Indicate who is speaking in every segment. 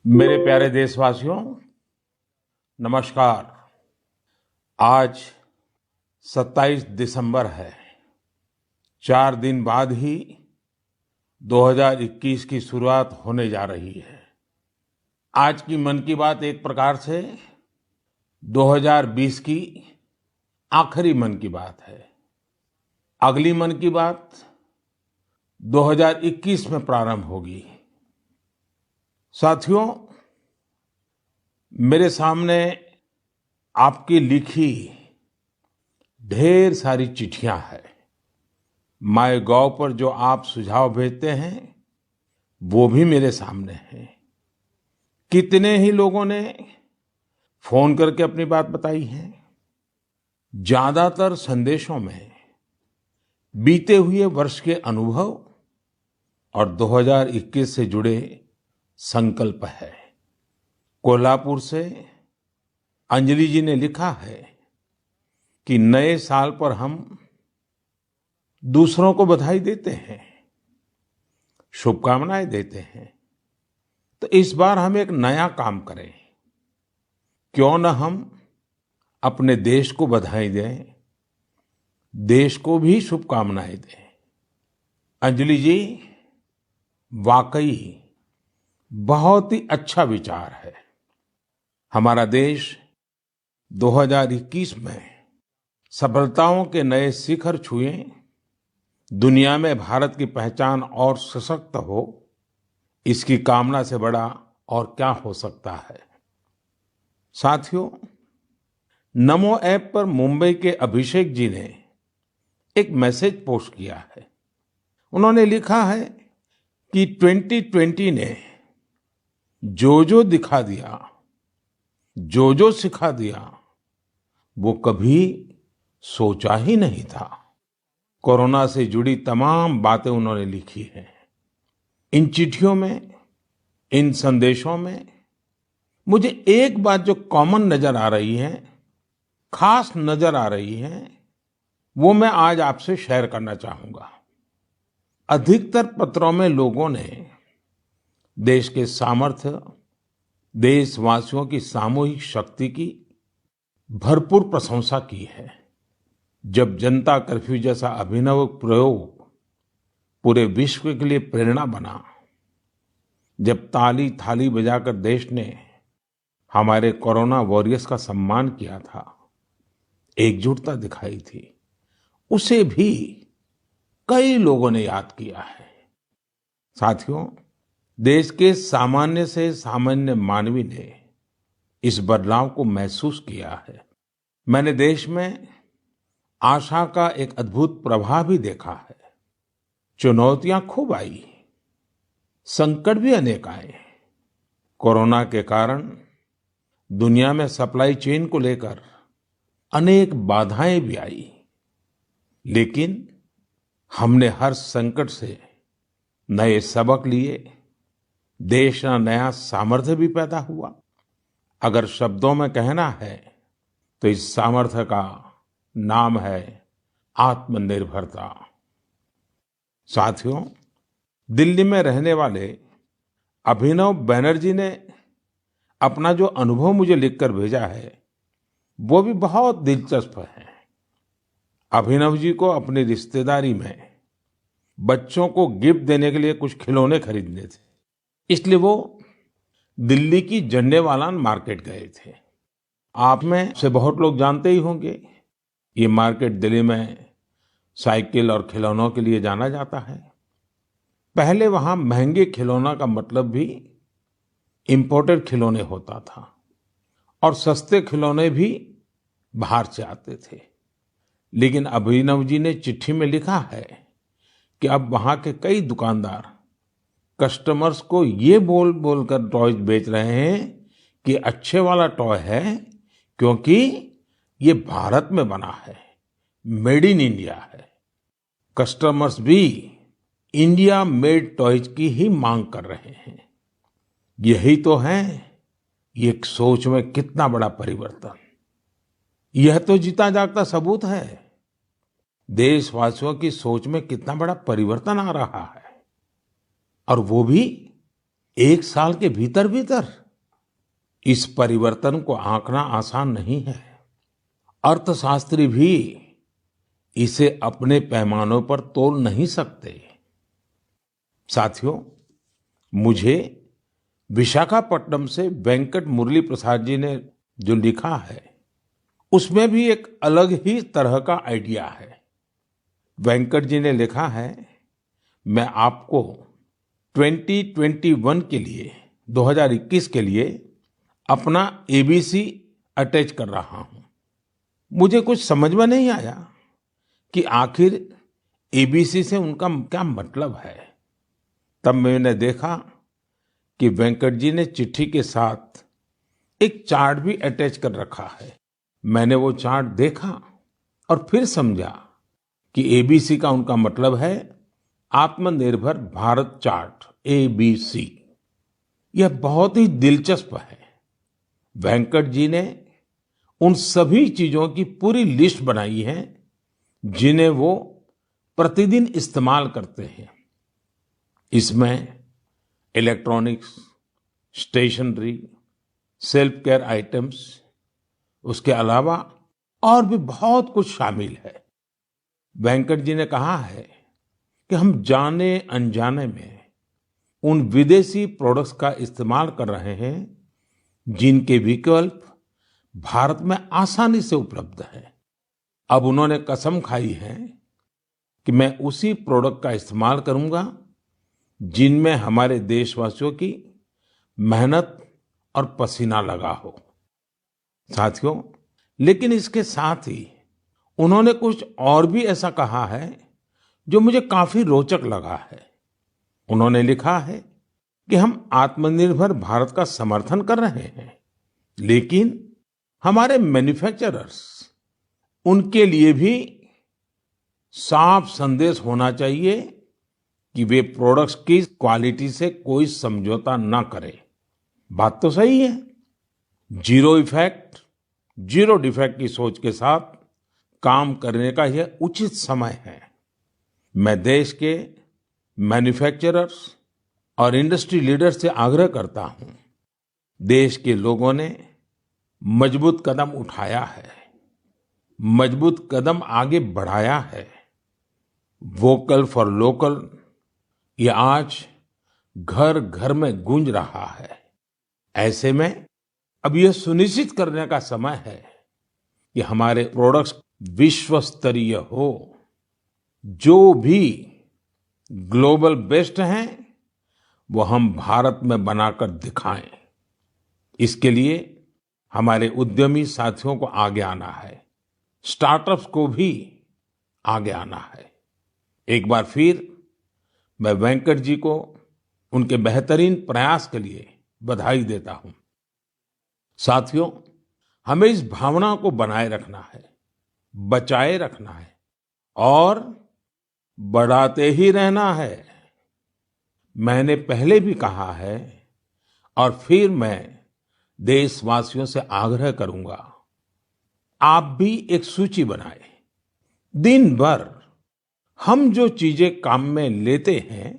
Speaker 1: मेरे प्यारे देशवासियों, नमस्कार। आज 27 दिसंबर है। 4 दिन बाद ही 2021 की शुरुआत होने जा रही है। आज की मन की बात एक प्रकार से 2020 की आखिरी मन की बात है। अगली मन की बात 2021 में प्रारंभ होगी। साथियों, मेरे सामने आपकी लिखी ढेर सारी चिट्ठियां हैं। माईगॉव पर जो आप सुझाव भेजते हैं वो भी मेरे सामने हैं। कितने ही लोगों ने फोन करके अपनी बात बताई है। ज्यादातर संदेशों में बीते हुए वर्ष के अनुभव और 2021 से जुड़े संकल्प है। कोल्हापुर से अंजलि जी ने लिखा है कि नए साल पर हम दूसरों को बधाई देते हैं, शुभकामनाएं देते हैं, तो इस बार हम एक नया काम करें। क्यों न हम अपने देश को बधाई दें, देश को भी शुभकामनाएं दें। अंजलि जी, वाकई बहुत ही अच्छा विचार है। हमारा देश 2021 में सफलताओं के नए शिखर छुए, दुनिया में भारत की पहचान और सशक्त हो, इसकी कामना से बड़ा और क्या हो सकता है। साथियों, नमो ऐप पर मुंबई के अभिषेक जी ने एक मैसेज पोस्ट किया है। उन्होंने लिखा है कि 2020 ने जो दिखा दिया, जो सिखा दिया, वो कभी सोचा ही नहीं था। कोरोना से जुड़ी तमाम बातें उन्होंने लिखी हैं। इन चिट्ठियों में, इन संदेशों में मुझे एक बात जो कॉमन नजर आ रही है, खास नजर आ रही है, वो मैं आज आपसे शेयर करना चाहूंगा। अधिकतर पत्रों में लोगों ने देश के सामर्थ्य, देशवासियों की सामूहिक शक्ति की भरपूर प्रशंसा की है। जब जनता कर्फ्यू जैसा अभिनव प्रयोग पूरे विश्व के लिए प्रेरणा बना, जब ताली थाली बजाकर देश ने हमारे कोरोना वॉरियर्स का सम्मान किया था, एकजुटता दिखाई थी, उसे भी कई लोगों ने याद किया है। साथियों, देश के सामान्य से सामान्य मानवी ने इस बदलाव को महसूस किया है। मैंने देश में आशा का एक अद्भुत प्रवाह भी देखा है। चुनौतियां खूब आई, संकट भी अनेक आए। कोरोना के कारण दुनिया में सप्लाई चेन को लेकर अनेक बाधाएं भी आई, लेकिन हमने हर संकट से नए सबक लिए। देश का नया सामर्थ्य भी पैदा हुआ। अगर शब्दों में कहना है तो इस सामर्थ्य का नाम है आत्मनिर्भरता। साथियों, दिल्ली में रहने वाले अभिनव बैनर्जी ने अपना जो अनुभव मुझे लिखकर भेजा है, वो भी बहुत दिलचस्प है। अभिनव जी को अपनी रिश्तेदारी में बच्चों को गिफ्ट देने के लिए कुछ खिलौने खरीदने थे, इसलिए वो दिल्ली की झंडेवालान मार्केट गए थे। आप में से बहुत लोग जानते ही होंगे, ये मार्केट दिल्ली में साइकिल और खिलौनों के लिए जाना जाता है। पहले वहां महंगे खिलौना का मतलब भी इंपोर्टेड खिलौने होता था और सस्ते खिलौने भी बाहर से आते थे। लेकिन अभिनव जी ने चिट्ठी में लिखा है कि अब वहां के कई दुकानदार कस्टमर्स को ये बोल बोलकर टॉयज बेच रहे हैं कि अच्छे वाला टॉय है क्योंकि ये भारत में बना है, मेड इन इंडिया है। कस्टमर्स भी इंडिया मेड टॉयज की ही मांग कर रहे हैं। यही तो है, ये सोच में कितना बड़ा परिवर्तन। यह तो जीता जागता सबूत है। देशवासियों की सोच में कितना बड़ा परिवर्तन आ रहा है, और वो भी 1 साल के भीतर भीतर। इस परिवर्तन को आंकना आसान नहीं है। अर्थशास्त्री भी इसे अपने पैमानों पर तोल नहीं सकते। साथियों, मुझे विशाखापट्टनम से वेंकट मुरली प्रसाद जी ने जो लिखा है, उसमें भी एक अलग ही तरह का आइडिया है। वेंकट जी ने लिखा है, मैं आपको 2021 के लिए 2021 के लिए अपना एबीसी अटैच कर रहा हूं। मुझे कुछ समझ में नहीं आया कि आखिर एबीसी से उनका क्या मतलब है। तब मैंने देखा कि वेंकट जी ने चिट्ठी के साथ एक चार्ट भी अटैच कर रखा है। मैंने वो चार्ट देखा और फिर समझा कि एबीसी का उनका मतलब है आत्मनिर्भर भारत चार्ट, एबीसी। यह बहुत ही दिलचस्प है। वेंकट जी ने उन सभी चीजों की पूरी लिस्ट बनाई है जिन्हें वो प्रतिदिन इस्तेमाल करते हैं। इसमें electronics, stationery, self care items, उसके अलावा और भी बहुत कुछ शामिल है। वेंकट जी ने कहा है कि हम जाने अनजाने में उन विदेशी प्रोडक्ट्स का इस्तेमाल कर रहे हैं जिनके विकल्प भारत में आसानी से उपलब्ध है। अब उन्होंने कसम खाई है कि मैं उसी प्रोडक्ट का इस्तेमाल करूंगा जिनमें हमारे देशवासियों की मेहनत और पसीना लगा हो। साथियों, लेकिन इसके साथ ही उन्होंने कुछ और भी ऐसा कहा है जो मुझे काफी रोचक लगा है। उन्होंने लिखा है कि हम आत्मनिर्भर भारत का समर्थन कर रहे हैं, लेकिन हमारे मैन्युफैक्चरर्स, उनके लिए भी साफ संदेश होना चाहिए कि वे प्रोडक्ट्स की क्वालिटी से कोई समझौता ना करें। बात तो सही है। जीरो इफेक्ट, जीरो डिफेक्ट की सोच के साथ काम करने का यह उचित समय है। मैं देश के मैन्युफैक्चरर्स और इंडस्ट्री लीडर्स से आग्रह करता हूं, देश के लोगों ने मजबूत कदम उठाया है, मजबूत कदम आगे बढ़ाया है। वोकल फॉर लोकल ये आज घर घर में गूंज रहा है। ऐसे में अब यह सुनिश्चित करने का समय है कि हमारे प्रोडक्ट्स विश्व स्तरीय हो। जो भी ग्लोबल बेस्ट हैं वो हम भारत में बनाकर दिखाएं। इसके लिए हमारे उद्यमी साथियों को आगे आना है, स्टार्टअप्स को भी आगे आना है। एक बार फिर मैं वेंकट जी को उनके बेहतरीन प्रयास के लिए बधाई देता हूं। साथियों, हमें इस भावना को बनाए रखना है, बचाए रखना है और बढ़ाते ही रहना है। मैंने पहले भी कहा है और फिर मैं देशवासियों से आग्रह करूंगा, आप भी एक सूची बनाएं। दिन भर हम जो चीजें काम में लेते हैं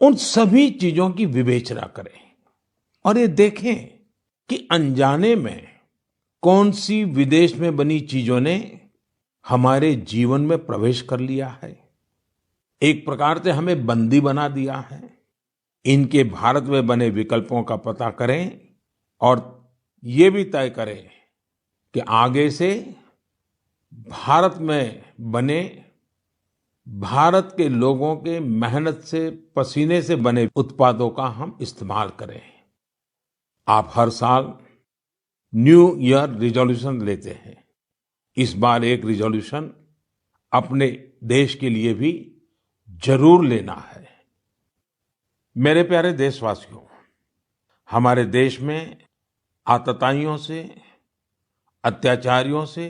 Speaker 1: उन सभी चीजों की विवेचना करें और ये देखें कि अनजाने में कौन सी विदेश में बनी चीजों ने हमारे जीवन में प्रवेश कर लिया है, एक प्रकार से हमें बंदी बना दिया है। इनके भारत में बने विकल्पों का पता करें और ये भी तय करें कि आगे से भारत में बने, भारत के लोगों के मेहनत से, पसीने से बने उत्पादों का हम इस्तेमाल करें। आप हर साल न्यू ईयर रिजोल्यूशन लेते हैं। इस बार एक रिजोल्यूशन अपने देश के लिए भी जरूर लेना है। मेरे प्यारे देशवासियों, हमारे देश में आतताइयों से, अत्याचारियों से,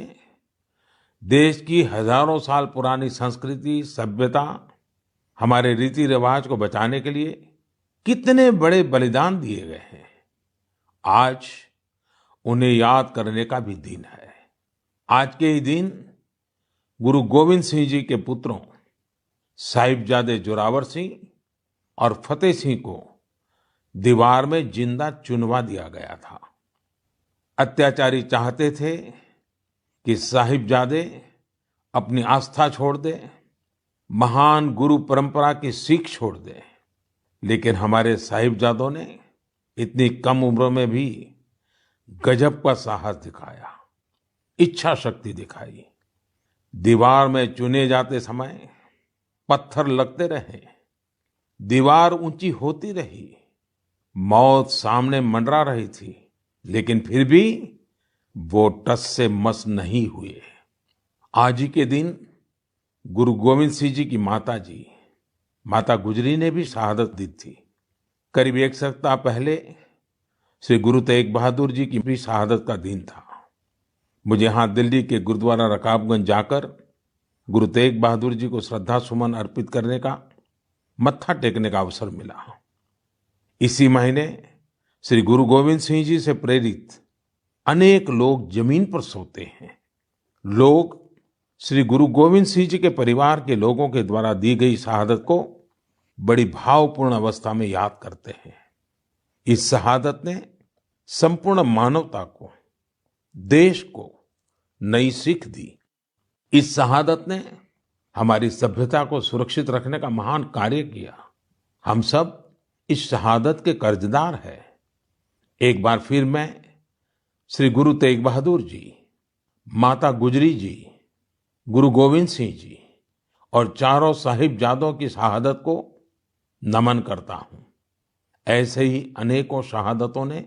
Speaker 1: देश की हजारों साल पुरानी संस्कृति, सभ्यता, हमारे रीति रिवाज को बचाने के लिए कितने बड़े बलिदान दिए गए हैं। आज उन्हें याद करने का भी दिन है। आज के ही दिन गुरु गोविंद सिंह जी के पुत्रों साहिबजादे जोरावर सिंह और फतेह सिंह को दीवार में जिंदा चुनवा दिया गया था। अत्याचारी चाहते थे कि साहिबजादे अपनी आस्था छोड़ दे, महान गुरु परंपरा की सीख छोड़ दे, लेकिन हमारे साहिबजादों ने इतनी कम उम्र में भी गजब का साहस दिखाया, इच्छा शक्ति दिखाई। दीवार में चुने जाते समय पत्थर लगते रहे, दीवार ऊंची होती रही, मौत सामने मंडरा रही थी, लेकिन फिर भी वो टस से मस नहीं हुए। आज ही के दिन गुरु गोविंद सिंह जी की माता जी, माता गुजरी ने भी शहादत दी थी। करीब एक सप्ताह पहले श्री गुरु तेग बहादुर जी की भी शहादत का दिन था। मुझे यहाँ दिल्ली के गुरुद्वारा रकाबगंज जाकर गुरु तेग बहादुर जी को श्रद्धा सुमन अर्पित करने का, मत्था टेकने का अवसर मिला। इसी महीने श्री गुरु गोविंद सिंह जी से प्रेरित अनेक लोग जमीन पर सोते हैं। लोग श्री गुरु गोविंद सिंह जी के परिवार के लोगों के द्वारा दी गई शहादत को बड़ी भावपूर्ण अवस्था में याद करते हैं। इस शहादत ने संपूर्ण मानवता को, देश को नई सीख दी। इस शहादत ने हमारी सभ्यता को सुरक्षित रखने का महान कार्य किया। हम सब इस शहादत के कर्जदार हैं। एक बार फिर मैं श्री गुरु तेग बहादुर जी, माता गुजरी जी, गुरु गोविंद सिंह जी और चारों साहिबजादों की शहादत को नमन करता हूं। ऐसे ही अनेकों शहादतों ने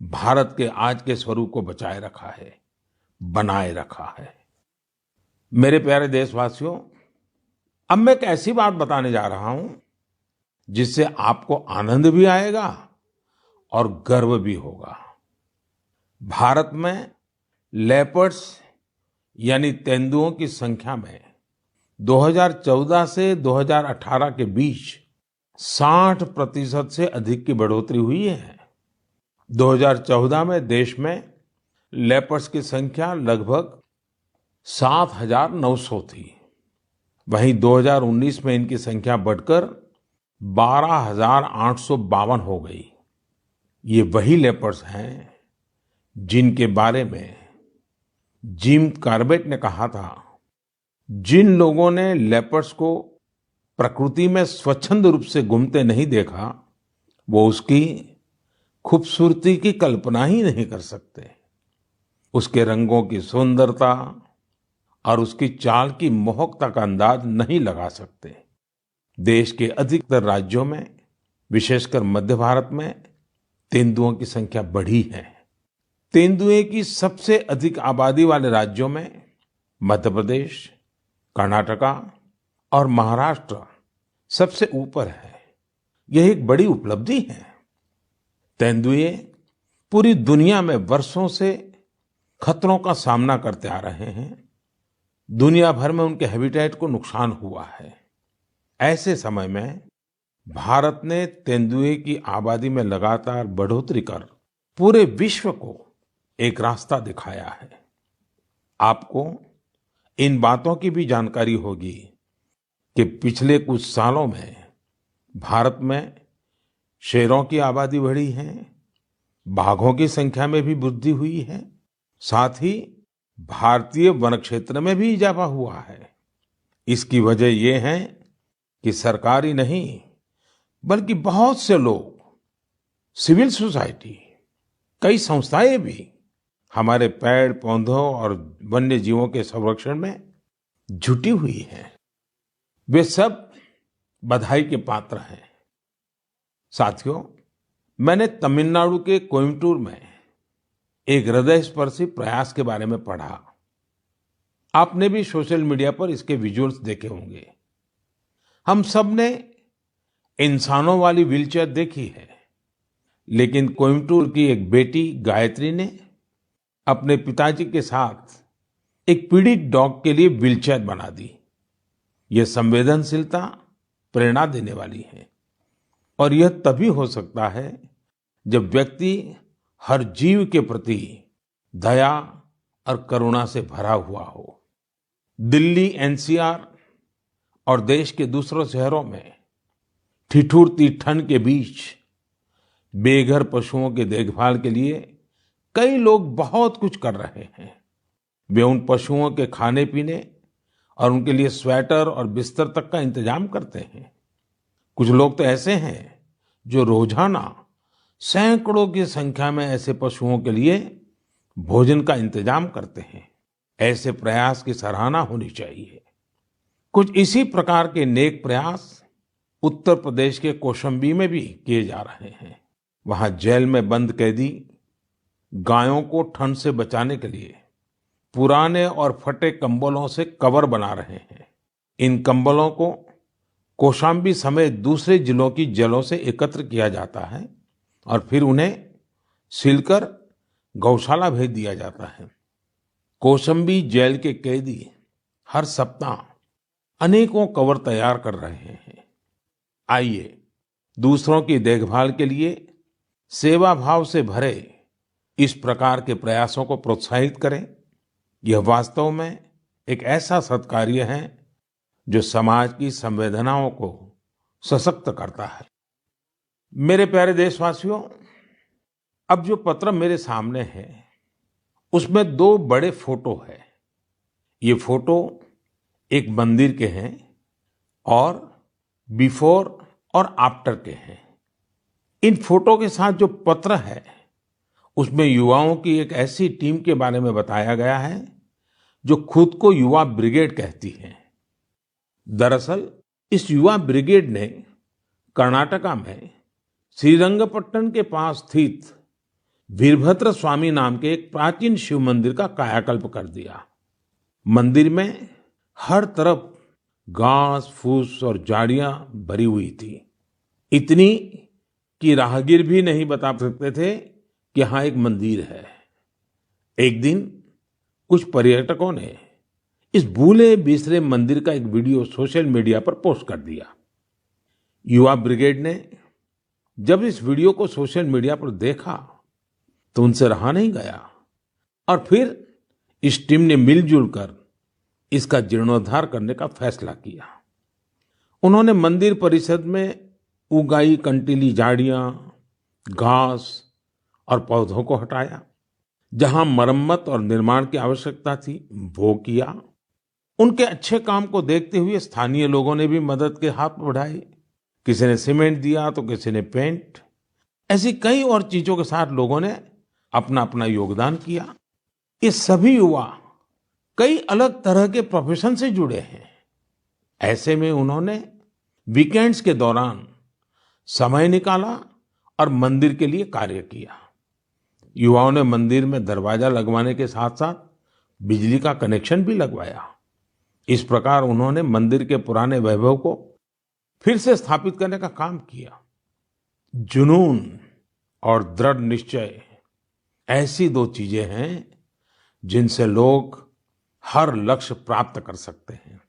Speaker 1: भारत के आज के स्वरूप को बचाए रखा है, बनाए रखा है। मेरे प्यारे देशवासियों, अब मैं एक ऐसी बात बताने जा रहा हूं जिससे आपको आनंद भी आएगा और गर्व भी होगा। भारत में लेपर्ड्स यानी तेंदुओं की संख्या में 2014 से 2018 के बीच 60% से अधिक की बढ़ोतरी हुई है। 2014 में देश में लेपर्ड्स की संख्या लगभग 7,900 थी। वहीं 2019 में इनकी संख्या बढ़कर 12,852 हो गई। ये वही लेपर्ड्स हैं जिनके बारे में जिम कॉर्बेट ने कहा था, जिन लोगों ने लेपर्ड्स को प्रकृति में स्वच्छंद रूप से घूमते नहीं देखा, वो उसकी खूबसूरती की कल्पना ही नहीं कर सकते। उसके रंगों की सुंदरता और उसकी चाल की मोहकता का अंदाज नहीं लगा सकते। देश के अधिकतर राज्यों में, विशेषकर मध्य भारत में, तेंदुओं की संख्या बढ़ी है। तेंदुए की सबसे अधिक आबादी वाले राज्यों में मध्य प्रदेश, कर्नाटका और महाराष्ट्र सबसे ऊपर है। यह एक बड़ी उपलब्धि है। तेंदुए पूरी दुनिया में वर्षों से खतरों का सामना करते आ रहे हैं। दुनिया भर में उनके हैबिटेट को नुकसान हुआ है। ऐसे समय में भारत ने तेंदुए की आबादी में लगातार बढ़ोतरी कर पूरे विश्व को एक रास्ता दिखाया है। आपको इन बातों की भी जानकारी होगी कि पिछले कुछ सालों में भारत में शेरों की आबादी बढ़ी है, बाघों की संख्या में भी वृद्धि हुई है, साथ ही भारतीय वन क्षेत्र में भी इजाफा हुआ है। इसकी वजह ये है कि सरकार ही नहीं, बल्कि बहुत से लोग, सिविल सोसाइटी, कई संस्थाएं भी हमारे पेड़ पौधों और वन्य जीवों के संरक्षण में जुटी हुई हैं। वे सब बधाई के पात्र हैं। साथियों, मैंने तमिलनाडु के कोयम्बटूर में एक हृदयस्पर्शी प्रयास के बारे में पढ़ा। आपने भी सोशल मीडिया पर इसके विजुअल्स देखे होंगे। हम सब ने इंसानों वाली व्हीलचेयर देखी है, लेकिन कोयम्बटूर की एक बेटी गायत्री ने अपने पिताजी के साथ एक पीड़ित डॉग के लिए व्हीलचेयर बना दी। यह संवेदनशीलता प्रेरणा देने वाली है, और यह तभी हो सकता है जब व्यक्ति हर जीव के प्रति दया और करुणा से भरा हुआ हो। दिल्ली एनसीआर और देश के दूसरों शहरों में ठिठुरती ठंड के बीच बेघर पशुओं की देखभाल के लिए कई लोग बहुत कुछ कर रहे हैं। वे उन पशुओं के खाने पीने और उनके लिए स्वेटर और बिस्तर तक का इंतजाम करते हैं। कुछ लोग तो ऐसे हैं जो रोजाना सैकड़ों की संख्या में ऐसे पशुओं के लिए भोजन का इंतजाम करते हैं। ऐसे प्रयास की सराहना होनी चाहिए। कुछ इसी प्रकार के नेक प्रयास उत्तर प्रदेश के कौशाम्बी में भी किए जा रहे हैं। वहां जेल में बंद कैदी गायों को ठंड से बचाने के लिए पुराने और फटे कंबलों से कवर बना रहे हैं। इन कंबलों को कौशाम्बी समेत दूसरे जिलों की जेलों से एकत्र किया जाता है और फिर उन्हें सिलकर गौशाला भेज दिया जाता है। कौशाम्बी जेल के कैदी हर सप्ताह अनेकों कवर तैयार कर रहे हैं। आइए दूसरों की देखभाल के लिए सेवा भाव से भरे इस प्रकार के प्रयासों को प्रोत्साहित करें। यह वास्तव में एक ऐसा सत्कार्य है जो समाज की संवेदनाओं को सशक्त करता है। मेरे प्यारे देशवासियों, अब जो पत्र मेरे सामने है उसमें दो बड़े फोटो है। ये फोटो एक मंदिर के हैं और बिफोर और आफ्टर के हैं। इन फोटो के साथ जो पत्र है उसमें युवाओं की एक ऐसी टीम के बारे में बताया गया है जो खुद को युवा ब्रिगेड कहती है। दरअसल इस युवा ब्रिगेड ने कर्नाटका में श्रीरंगपट्टन के पास स्थित वीरभद्र स्वामी नाम के एक प्राचीन शिव मंदिर का कायाकल्प कर दिया। मंदिर में हर तरफ घास फूस और झाड़ियां भरी हुई थी, इतनी कि राहगीर भी नहीं बता सकते थे कि यहाँ एक मंदिर है। एक दिन कुछ पर्यटकों ने इस भूले बिसरे मंदिर का एक वीडियो सोशल मीडिया पर पोस्ट कर दिया। युवा ब्रिगेड ने जब इस वीडियो को सोशल मीडिया पर देखा तो उनसे रहा नहीं गया और फिर इस टीम ने मिलजुल कर इसका जीर्णोद्धार करने का फैसला किया। उन्होंने मंदिर परिसर में उगाई कंटीली झाड़ियां, घास और पौधों को हटाया। जहां मरम्मत और निर्माण की आवश्यकता थी वो किया। उनके अच्छे काम को देखते हुए स्थानीय लोगों ने भी मदद के हाथ बढ़ाए। किसी ने सीमेंट दिया तो किसी ने पेंट। ऐसी कई और चीजों के साथ लोगों ने अपना अपना योगदान किया। ये सभी युवा कई अलग तरह के प्रोफेशन से जुड़े हैं। ऐसे में उन्होंने वीकेंड्स के दौरान समय निकाला और मंदिर के लिए कार्य किया। युवाओं ने मंदिर में दरवाजा लगवाने के साथ साथ बिजली का कनेक्शन भी लगवाया। इस प्रकार उन्होंने मंदिर के पुराने वैभव को फिर से स्थापित करने का काम किया। जुनून और दृढ़ निश्चय ऐसी दो चीजें हैं जिनसे लोग हर लक्ष्य प्राप्त कर सकते हैं।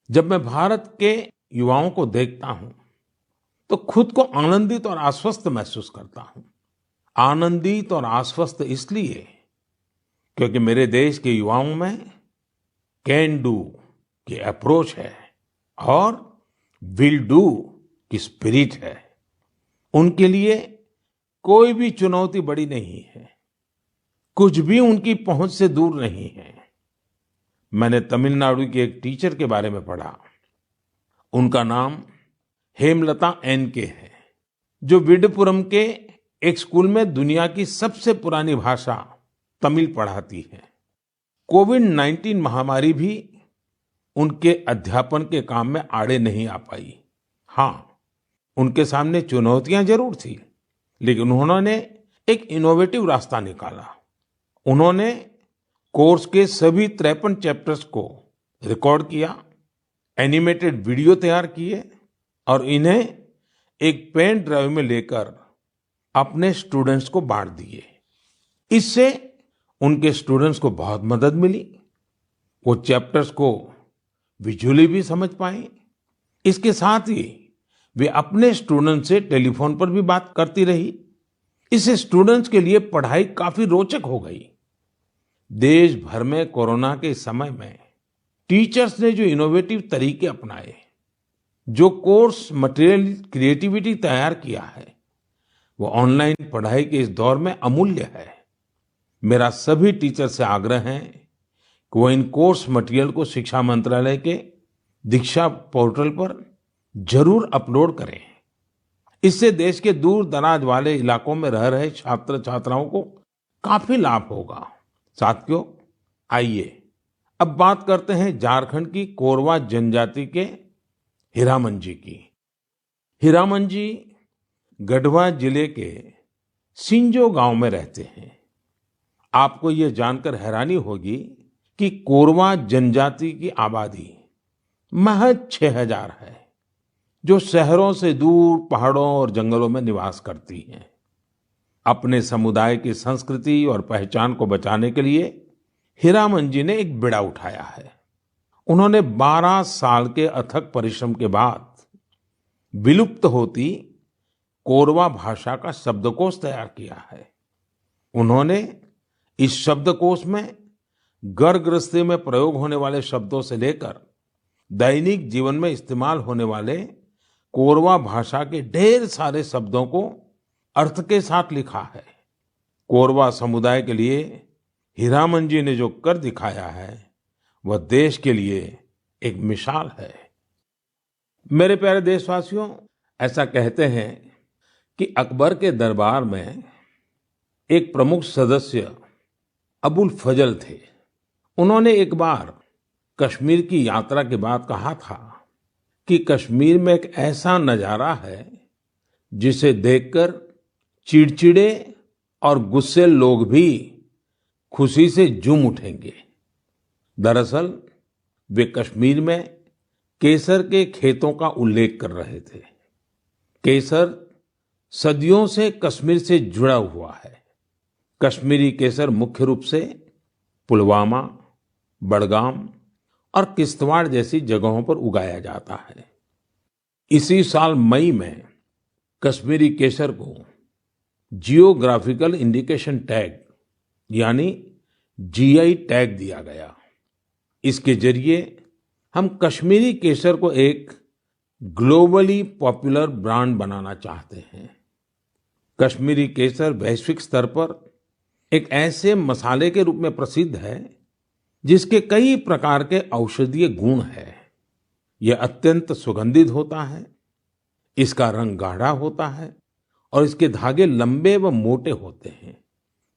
Speaker 1: जब मैं भारत के युवाओं को देखता हूं तो खुद को आनंदित और आश्वस्त महसूस करता हूं। आनंदित और आश्वस्त इसलिए क्योंकि मेरे देश के युवाओं में कैन डू की अप्रोच है और विल डू की स्पिरिट है। उनके लिए कोई भी चुनौती बड़ी नहीं है, कुछ भी उनकी पहुंच से दूर नहीं है। मैंने तमिलनाडु की एक टीचर के बारे में पढ़ा। उनका नाम हेमलता एन.के. है, जो विडुपुरम के एक स्कूल में दुनिया की सबसे पुरानी भाषा तमिल पढ़ाती है। कोविड-19 महामारी भी उनके अध्यापन के काम में आड़े नहीं आ पाई। हाँ, उनके सामने चुनौतियां जरूर थी, लेकिन उन्होंने एक इनोवेटिव रास्ता निकाला। उन्होंने कोर्स के सभी 53 चैप्टर्स को रिकॉर्ड किया, एनिमेटेड वीडियो तैयार किए और इन्हें एक पेन ड्राइव में लेकर अपने स्टूडेंट्स को बांट दिए। इससे उनके स्टूडेंट्स को बहुत मदद मिली। वो चैप्टर्स को विजुअली भी समझ पाए। इसके साथ ही वे अपने स्टूडेंट्स से टेलीफोन पर भी बात करती रही। इससे स्टूडेंट्स के लिए पढ़ाई काफी रोचक हो गई। देश भर में कोरोना के इस समय में टीचर्स ने जो इनोवेटिव तरीके अपनाए, जो कोर्स मटेरियल क्रिएटिविटी तैयार किया है, वो ऑनलाइन पढ़ाई के इस दौर में अमूल्य है। मेरा सभी टीचर से आग्रह है कि वो इन कोर्स मटेरियल को शिक्षा मंत्रालय के दीक्षा पोर्टल पर जरूर अपलोड करें। इससे देश के दूर दराज वाले इलाकों में रह रहे छात्र छात्राओं को काफी लाभ होगा। साथियों, आइए अब बात करते हैं झारखंड की कोरवा जनजाति के हीरामन जी की। हीरामन जी गढ़वा जिले के सिंजो गांव में रहते हैं। आपको ये जानकर हैरानी होगी कि कोरवा जनजाति की आबादी महज 6000 है, जो शहरों से दूर पहाड़ों और जंगलों में निवास करती हैं। अपने समुदाय की संस्कृति और पहचान को बचाने के लिए हीरामन जी ने एक बीड़ा उठाया है। उन्होंने 12 साल के अथक परिश्रम के बाद विलुप्त होती कोरवा भाषा का शब्दकोश तैयार किया है। उन्होंने इस शब्दकोश में घर गृहस्थी में प्रयोग होने वाले शब्दों से लेकर दैनिक जीवन में इस्तेमाल होने वाले कोरवा भाषा के ढेर सारे शब्दों को अर्थ के साथ लिखा है। कोरवा समुदाय के लिए हीरामन जी ने जो कर दिखाया है, वह देश के लिए एक मिसाल है। मेरे प्यारे देशवासियों, ऐसा कहते हैं कि अकबर के दरबार में एक प्रमुख सदस्य अबुल फजल थे। उन्होंने एक बार कश्मीर की यात्रा के बाद कहा था कि कश्मीर में एक ऐसा नजारा है जिसे देखकर चिड़चिड़े और गुस्से लोग भी खुशी से झूम उठेंगे। दरअसल वे कश्मीर में केसर के खेतों का उल्लेख कर रहे थे। केसर सदियों से कश्मीर से जुड़ा हुआ है। कश्मीरी केसर मुख्य रूप से पुलवामा, बडगाम और किश्तवाड़ जैसी जगहों पर उगाया जाता है। इसी साल मई में कश्मीरी केसर को जियोग्राफिकल इंडिकेशन टैग यानी जीआई टैग दिया गया। इसके जरिए हम कश्मीरी केसर को एक ग्लोबली पॉपुलर ब्रांड बनाना चाहते हैं। कश्मीरी केसर वैश्विक स्तर पर एक ऐसे मसाले के रूप में प्रसिद्ध है जिसके कई प्रकार के औषधीय गुण हैं। यह अत्यंत सुगंधित होता है, इसका रंग गाढ़ा होता है और इसके धागे लंबे व मोटे होते हैं,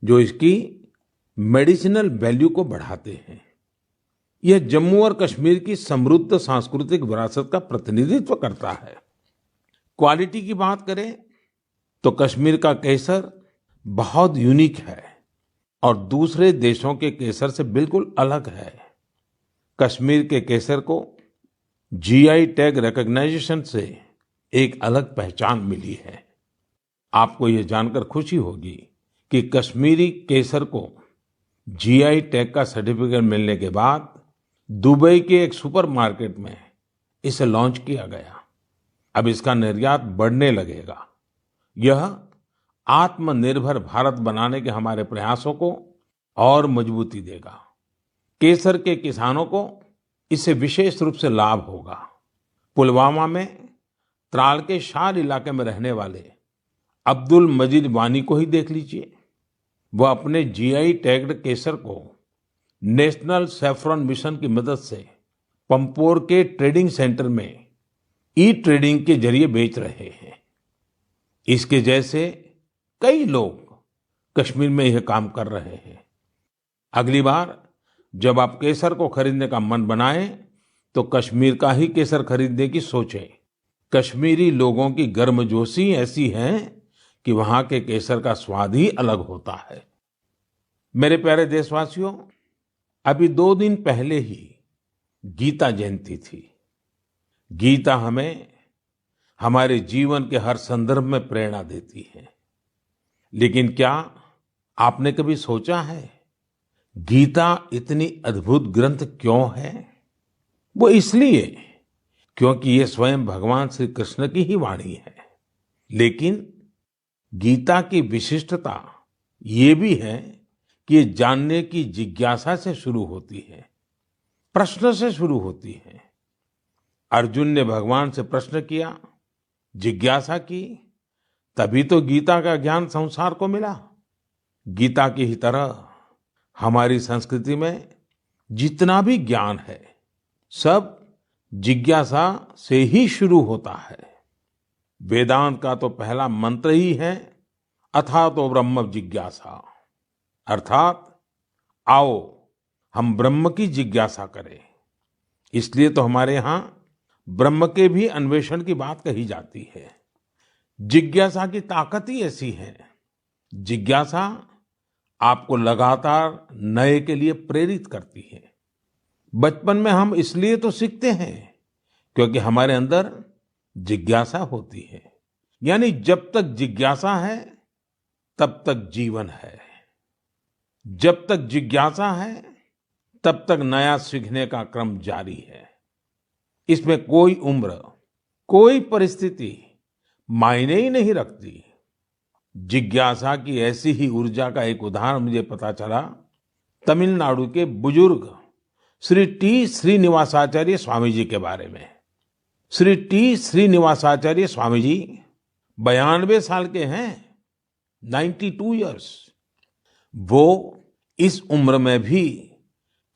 Speaker 1: जो इसकी मेडिसिनल वैल्यू को बढ़ाते हैं। यह जम्मू और कश्मीर की समृद्ध सांस्कृतिक विरासत का प्रतिनिधित्व करता है। क्वालिटी की बात करें तो कश्मीर का केसर बहुत यूनिक है और दूसरे देशों के केसर से बिल्कुल अलग है। कश्मीर के केसर को जीआई टैग रिकॉग्निशन से एक अलग पहचान मिली है। आपको ये जानकर खुशी होगी कि कश्मीरी केसर को जीआई टैग का सर्टिफिकेट मिलने के बाद दुबई के एक सुपरमार्केट में इसे लॉन्च किया गया। अब इसका निर्यात बढ़ने लगेगा। यह आत्मनिर्भर भारत बनाने के हमारे प्रयासों को और मजबूती देगा। केसर के किसानों को इससे विशेष रूप से लाभ होगा। पुलवामा में त्राल के शार इलाके में रहने वाले अब्दुल मजीद वानी को ही देख लीजिए। वह अपने जीआई टैग्ड केसर को नेशनल सैफरन मिशन की मदद से पंपोर के ट्रेडिंग सेंटर में ई ट्रेडिंग के जरिए बेच रहे हैं। इसके जैसे कई लोग कश्मीर में यह काम कर रहे हैं। अगली बार जब आप केसर को खरीदने का मन बनाएं तो कश्मीर का ही केसर खरीदने की सोचें। कश्मीरी लोगों की गर्मजोशी ऐसी है कि वहां के केसर का स्वाद ही अलग होता है। मेरे प्यारे देशवासियों, अभी 2 दिन पहले ही गीता जयंती थी। गीता हमें हमारे जीवन के हर संदर्भ में प्रेरणा देती है। लेकिन क्या आपने कभी सोचा है गीता इतनी अद्भुत ग्रंथ क्यों है? वो इसलिए क्योंकि ये स्वयं भगवान श्री कृष्ण की ही वाणी है। लेकिन गीता की विशिष्टता ये भी है कि ये जानने की जिज्ञासा से शुरू होती है। प्रश्न से शुरू होती है। अर्जुन ने भगवान से प्रश्न किया, जिज्ञासा की, तभी तो गीता का ज्ञान संसार को मिला। गीता की ही तरह हमारी संस्कृति में जितना भी ज्ञान है, सब जिज्ञासा से ही शुरू होता है। वेदांत का तो पहला मंत्र ही है, अथातो ब्रह्म जिज्ञासा, अर्थात आओ हम ब्रह्म की जिज्ञासा करें। इसलिए तो हमारे यहाँ ब्रह्म के भी अन्वेषण की बात कही जाती है। जिज्ञासा की ताकत ही ऐसी है। जिज्ञासा आपको लगातार नए के लिए प्रेरित करती है। बचपन में हम इसलिए तो सीखते हैं क्योंकि हमारे अंदर जिज्ञासा होती है। यानी जब तक जिज्ञासा है तब तक जीवन है। जब तक जिज्ञासा है तब तक नया सीखने का क्रम जारी है। इसमें कोई उम्र, कोई परिस्थिति मायने ही नहीं रखती। जिज्ञासा की ऐसी ही ऊर्जा का एक उदाहरण मुझे पता चला तमिलनाडु के बुजुर्ग श्री टी श्रीनिवासाचार्य स्वामी जी के बारे में। श्री टी श्रीनिवासाचार्य स्वामी जी 92 साल के हैं, 92 इयर्स। वो इस उम्र में भी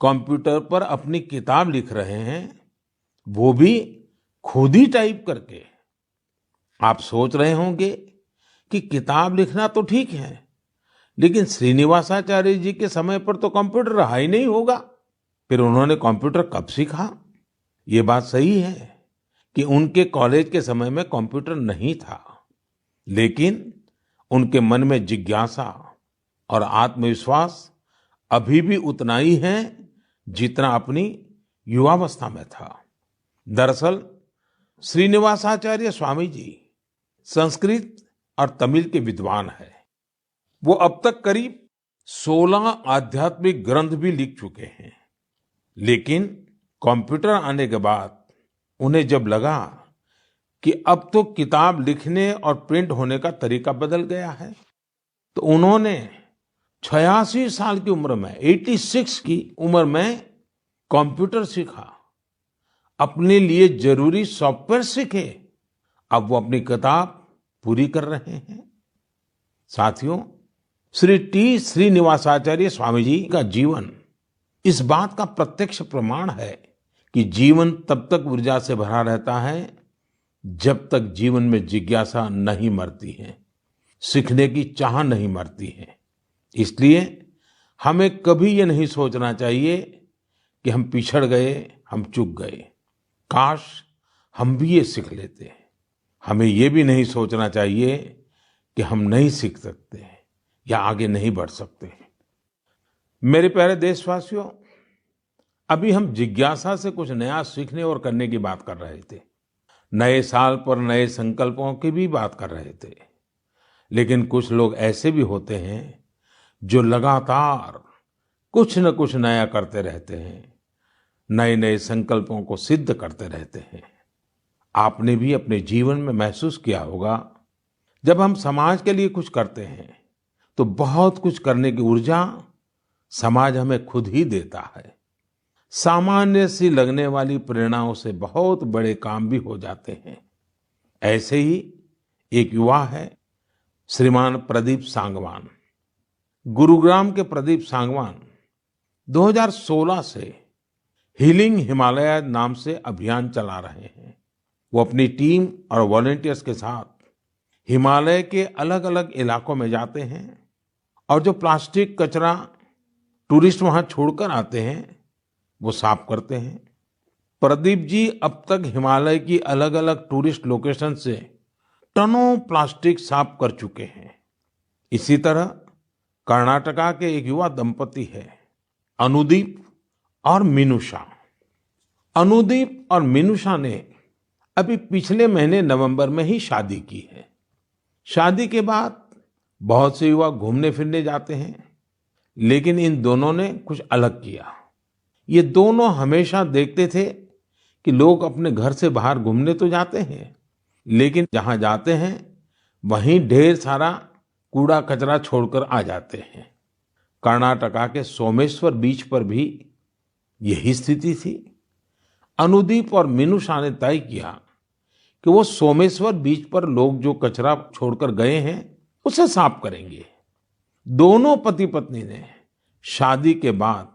Speaker 1: कंप्यूटर पर अपनी किताब लिख रहे हैं, वो भी खुद ही टाइप करके। आप सोच रहे होंगे कि किताब लिखना तो ठीक है, लेकिन श्रीनिवासाचार्य जी के समय पर तो कंप्यूटर रहा ही नहीं होगा। फिर उन्होंने कंप्यूटर कब सीखा? ये बात सही है कि उनके कॉलेज के समय में कंप्यूटर नहीं था, लेकिन उनके मन में जिज्ञासा और आत्मविश्वास अभी भी उतना ही है जितना अपनी युवावस्था में था। दरअसल श्रीनिवासाचार्य स्वामी जी संस्कृत और तमिल के विद्वान हैं। वो अब तक करीब 16 आध्यात्मिक ग्रंथ भी लिख चुके हैं। लेकिन कंप्यूटर आने के बाद उन्हें जब लगा कि अब तो किताब लिखने और प्रिंट होने का तरीका बदल गया है, तो उन्होंने 86 साल की उम्र में, 86 की उम्र में कंप्यूटर सीखा, अपने लिए जरूरी सॉफ्टवेयर सीखे। अब वो अपनी किताब पूरी कर रहे हैं। साथियों, श्री टी श्रीनिवासाचार्य स्वामी जी का जीवन इस बात का प्रत्यक्ष प्रमाण है कि जीवन तब तक ऊर्जा से भरा रहता है जब तक जीवन में जिज्ञासा नहीं मरती है, सीखने की चाह नहीं मरती है। इसलिए हमें कभी ये नहीं सोचना चाहिए कि हम पिछड़ गए, हम चूक गए, काश हम भी ये सीख लेते। हमें ये भी नहीं सोचना चाहिए कि हम नहीं सीख सकते या आगे नहीं बढ़ सकते। मेरे प्यारे देशवासियों, अभी हम जिज्ञासा से कुछ नया सीखने और करने की बात कर रहे थे। नए साल पर नए संकल्पों की भी बात कर रहे थे। लेकिन कुछ लोग ऐसे भी होते हैं जो लगातार कुछ न कुछ नया करते रहते हैं, नए नए संकल्पों को सिद्ध करते रहते हैं। आपने भी अपने जीवन में महसूस किया होगा, जब हम समाज के लिए कुछ करते हैं तो बहुत कुछ करने की ऊर्जा समाज हमें खुद ही देता है। सामान्य सी लगने वाली प्रेरणाओं से बहुत बड़े काम भी हो जाते हैं। ऐसे ही एक युवा है श्रीमान प्रदीप सांगवान। गुरुग्राम के प्रदीप सांगवान 2016 से हीलिंग हिमालय नाम से अभियान चला रहे हैं। वो अपनी टीम और वॉलंटियर्स के साथ हिमालय के अलग अलग इलाकों में जाते हैं और जो प्लास्टिक कचरा टूरिस्ट वहां छोड़कर आते हैं वो साफ करते हैं। प्रदीप जी अब तक हिमालय की अलग अलग टूरिस्ट लोकेशन से टनों प्लास्टिक साफ कर चुके हैं। इसी तरह कर्नाटका के एक युवा दंपति है, अनुदीप और मिनुषा। अनुदीप और मिनुषा ने अभी पिछले महीने नवंबर में ही शादी की है। शादी के बाद बहुत से युवा घूमने फिरने जाते हैं, लेकिन इन दोनों ने कुछ अलग किया। ये दोनों हमेशा देखते थे कि लोग अपने घर से बाहर घूमने तो जाते हैं, लेकिन जहां जाते हैं वहीं ढेर सारा कूड़ा कचरा छोड़कर आ जाते हैं। कर्नाटका के सोमेश्वर बीच पर भी यही स्थिति थी। अनुदीप और मिनूषा ने तय किया कि वो सोमेश्वर बीच पर लोग जो कचरा छोड़कर गए हैं उसे साफ करेंगे। दोनों पति पत्नी ने शादी के बाद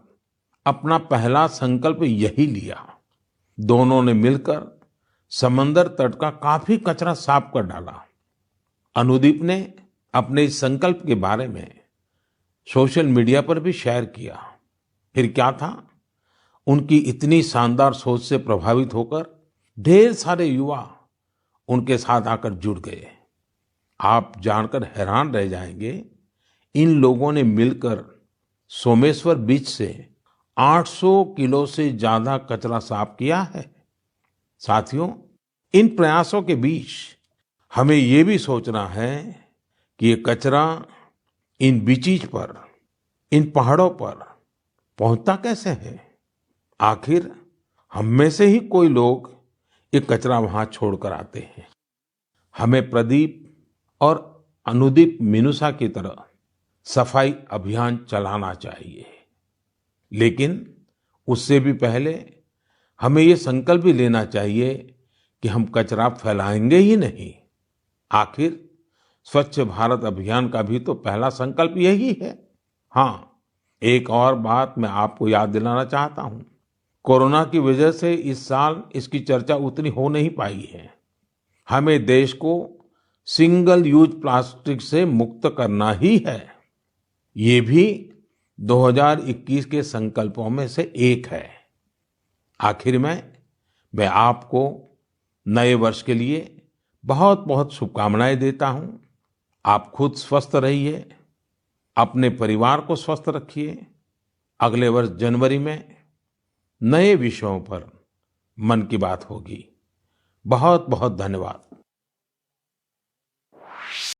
Speaker 1: अपना पहला संकल्प यही लिया। दोनों ने मिलकर समंदर तट का काफी कचरा साफ कर डाला। अनुदीप ने अपने इस संकल्प के बारे में सोशल मीडिया पर भी शेयर किया। फिर क्या था, उनकी इतनी शानदार सोच से प्रभावित होकर ढेर सारे युवा उनके साथ आकर जुड़ गए। आप जानकर हैरान रह जाएंगे, इन लोगों ने मिलकर सोमेश्वर बीच से 800 किलो से ज्यादा कचरा साफ किया है। साथियों, इन प्रयासों के बीच हमें ये भी सोचना है कि ये कचरा इन बीचीज पर, इन पहाड़ों पर पहुंचता कैसे है। आखिर हम में से ही कोई लोग ये कचरा वहां छोड़कर आते हैं। हमें प्रदीप और अनुदीप मिनूषा की तरह सफाई अभियान चलाना चाहिए, लेकिन उससे भी पहले हमें ये संकल्प भी लेना चाहिए कि हम कचरा फैलाएंगे ही नहीं। आखिर स्वच्छ भारत अभियान का भी तो पहला संकल्प यही है। हाँ, एक और बात मैं आपको याद दिलाना चाहता हूँ। कोरोना की वजह से इस साल इसकी चर्चा उतनी हो नहीं पाई है। हमें देश को सिंगल यूज प्लास्टिक से मुक्त करना ही है। ये भी 2021 के संकल्पों में से एक है। आखिर में मैं आपको नए वर्ष के लिए बहुत बहुत शुभकामनाएं देता हूं। आप खुद स्वस्थ रहिए, अपने परिवार को स्वस्थ रखिए। अगले वर्ष जनवरी में नए विषयों पर मन की बात होगी। बहुत बहुत धन्यवाद।